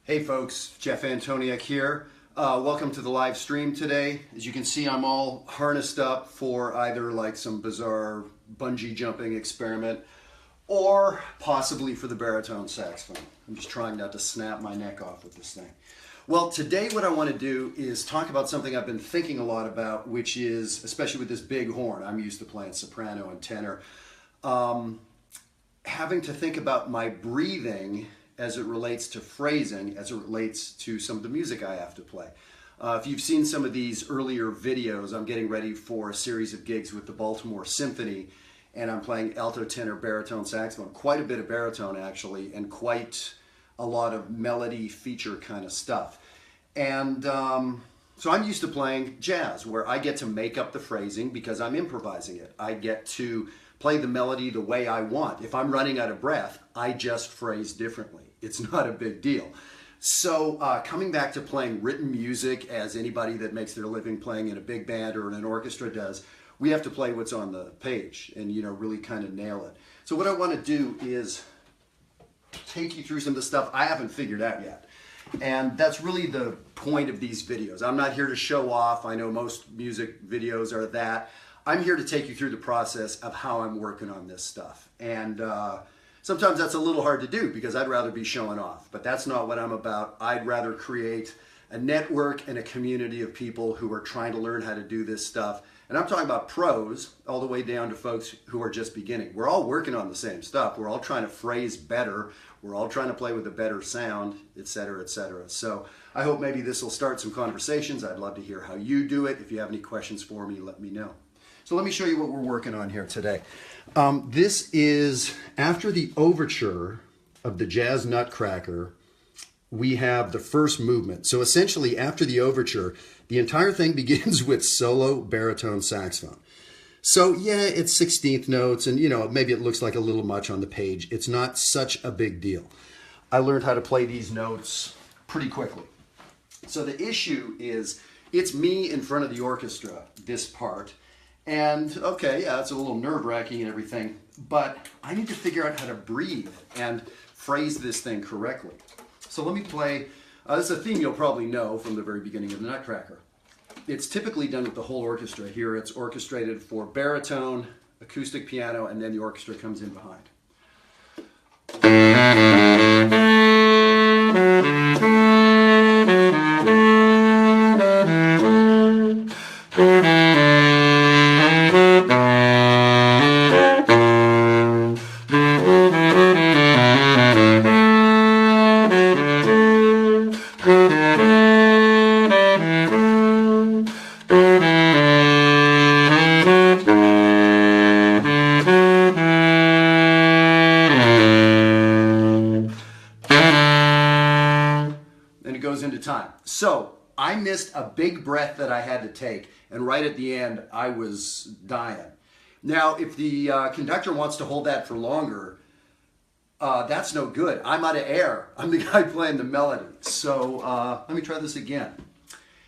Hey folks, Jeff Antoniuk here. Welcome to the live stream today. As you can see, I'm all harnessed up for either like some bizarre bungee jumping experiment or possibly for the baritone saxophone. I'm just trying not to snap my neck off with this thing. Well, today what I want to do is talk about something I've been thinking a lot about, which is, especially with this big horn, I'm used to playing soprano and tenor, having to think about my breathing as it relates to phrasing, as it relates to some of the music I have to play. If you've seen some of these earlier videos, I'm getting ready for a series of gigs with the Baltimore Symphony, and I'm playing alto, tenor, baritone, saxophone, quite a bit of baritone actually, and quite a lot of melody feature kind of stuff. And so I'm used to playing jazz, where I get to make up the phrasing because I'm improvising it. I get to play the melody the way I want. If I'm running out of breath, I just phrase differently. It's not a big deal. So coming back to playing written music, as anybody that makes their living playing in a big band or in an orchestra does, we have to play what's on the page and, you know, really kind of nail it. So what I want to do is take you through some of the stuff I haven't figured out yet. And that's really the point of these videos. I'm not here to show off. I know most music videos are that. I'm here to take you through the process of how I'm working on this stuff. And sometimes that's a little hard to do because I'd rather be showing off, but that's not what I'm about. I'd rather create a network and a community of people who are trying to learn how to do this stuff. And I'm talking about pros all the way down to folks who are just beginning. We're all working on the same stuff. We're all trying to phrase better. We're all trying to play with a better sound, etc., etc. So I hope maybe this will start some conversations. I'd love to hear how you do it. If you have any questions for me, let me know. So let me show you what we're working on here today. This is after the overture of the Jazz Nutcracker. We have the first movement. So essentially after the overture, the entire thing begins with solo baritone saxophone. So yeah, it's 16th notes and, you know, maybe it looks like a little much on the page. It's not such a big deal. I learned how to play these notes pretty quickly. So the issue is it's me in front of the orchestra, this part. And okay, yeah, it's a little nerve-wracking and everything, but I need to figure out how to breathe and phrase this thing correctly. So let me play, this is a theme you'll probably know from the very beginning of the Nutcracker. It's typically done with the whole orchestra. Here it's orchestrated for baritone, acoustic piano, and then the orchestra comes in behind. Into time. So I missed a big breath that I had to take, and right at the end I was dying. Now if the conductor wants to hold that for longer, that's no good. I'm out of air. I'm the guy playing the melody. So let me try this again.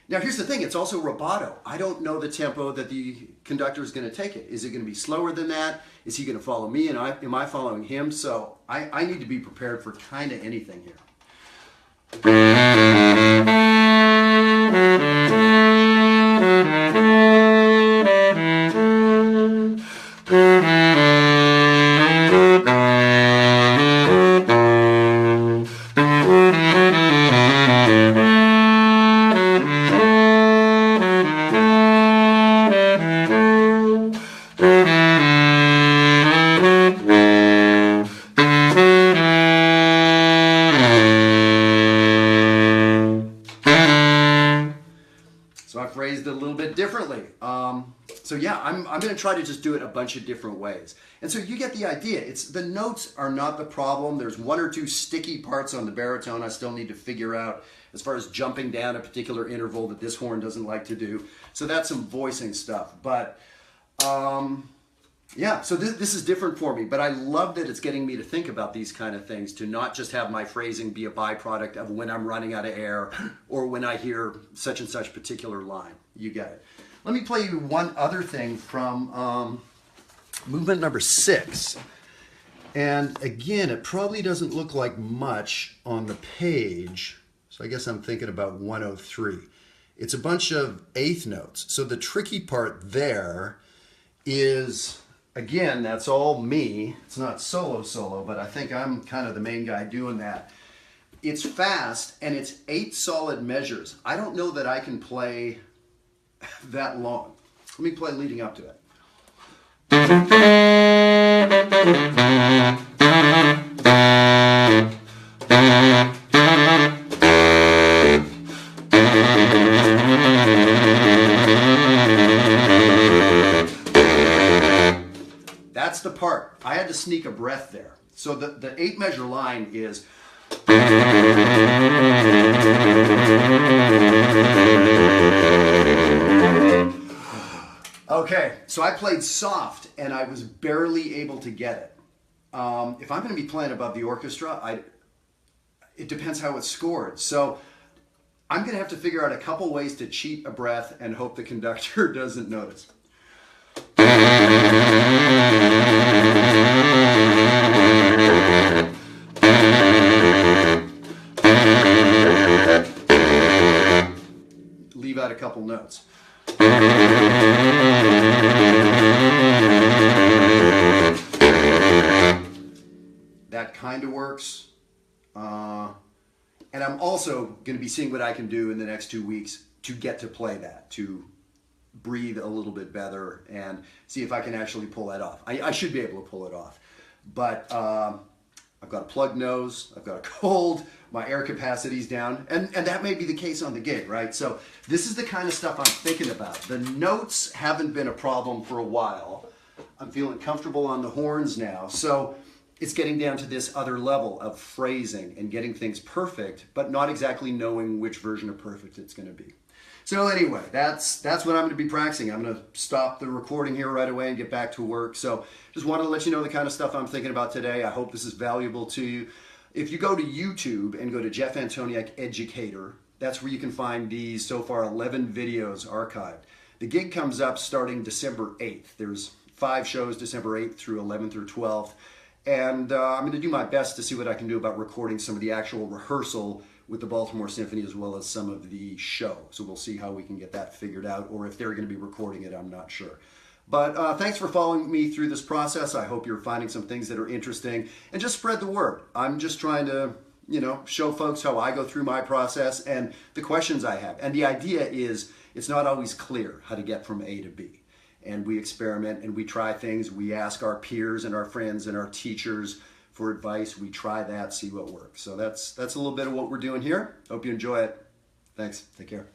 Now here's the thing, it's also rubato. I don't know the tempo that the conductor is going to take it. Is it going to be slower than that? Is he going to follow me and am I following him? So I need to be prepared for kind of anything here. So I phrased it a little bit differently. So yeah, I'm going to try to just do it a bunch of different ways. And so you get the idea. The notes are not the problem. There's one or two sticky parts on the baritone I still need to figure out as far as jumping down a particular interval that this horn doesn't like to do. So that's some voicing stuff. But yeah, so this is different for me, but I love that it's getting me to think about these kind of things, to not just have my phrasing be a byproduct of when I'm running out of air or when I hear such and such particular line. You get it. Let me play you one other thing from movement number 6. And again, it probably doesn't look like much on the page, So I guess I'm thinking about 103. It's a bunch of eighth notes. So the tricky part there is, again, that's all me. It's not solo, but I think I'm kind of the main guy doing that. It's fast and it's 8 solid measures. I don't know that I can play that long. Let me play leading up to it. That's the part. I had to sneak a breath there. So the 8 measure line is okay, so I played soft and I was barely able to get it. If I'm going to be playing above the orchestra, it depends how it's scored. So I'm going to have to figure out a couple ways to cheat a breath and hope the conductor doesn't notice. Leave out a couple notes. That kind of works. And I'm also going to be seeing what I can do in the next 2 weeks to get to play that, to breathe a little bit better and see if I can actually pull that off. I should be able to pull it off. But I've got a plugged nose, I've got a cold, my air capacity's down, and that may be the case on the gig, right? So this is the kind of stuff I'm thinking about. The notes haven't been a problem for a while. I'm feeling comfortable on the horns now. So it's getting down to this other level of phrasing and getting things perfect, but not exactly knowing which version of perfect it's going to be. So anyway, that's what I'm going to be practicing. I'm going to stop the recording here right away and get back to work. So just wanted to let you know the kind of stuff I'm thinking about today. I hope this is valuable to you. If you go to YouTube and go to Jeff Antoniuk Educator, that's where you can find these so far 11 videos archived. The gig comes up starting December 8th. There's 5 shows, December 8th through 11th or 12th. And I'm going to do my best to see what I can do about recording some of the actual rehearsal with the Baltimore Symphony as well as some of the show. So we'll see how we can get that figured out, or if they're going to be recording it, I'm not sure. But thanks for following me through this process. I hope you're finding some things that are interesting, and just spread the word. I'm just trying to, show folks how I go through my process and the questions I have. And the idea is it's not always clear how to get from A to B. And we experiment and we try things. We ask our peers and our friends and our teachers for advice. We try that, see what works. So that's a little bit of what we're doing here. Hope you enjoy it. Thanks. Take care.